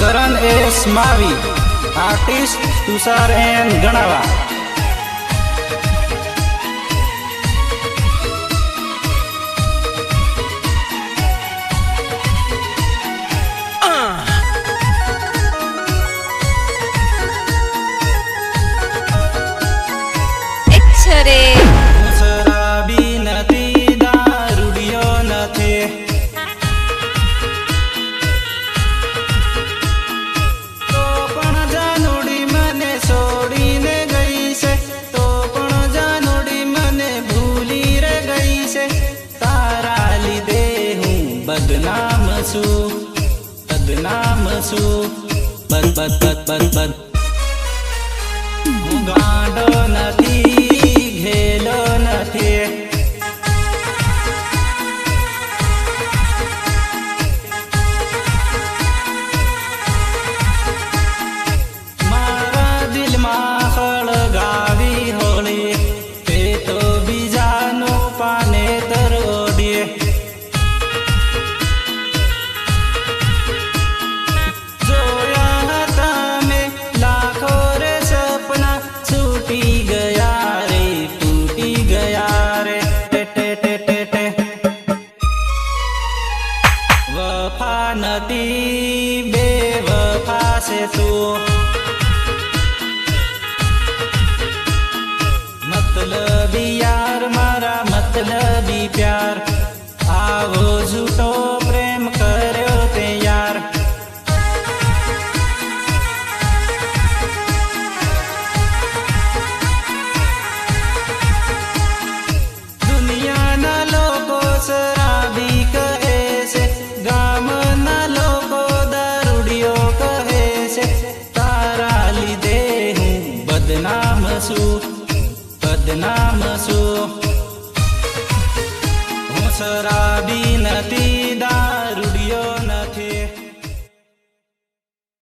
करण S Mavi, artist Tushar N Ganava. बदनाम सु बद बद बद बद बद हूँ गांडो नथी घेलो नथी मारा दिल में हळगावी होळी ते तो बीजानो पाने तर ओढे वफा नदी बेवफा से तू मतलबी यार मारा मतलबी प्यार आवो झूठो प्रेम कर्यो ते यार दुनिया ना लोगो शराबी कहे से गाम ना लोगो दारूडियो कहे से तारा लीधे हूँ बदनाम सु हूँ शराबी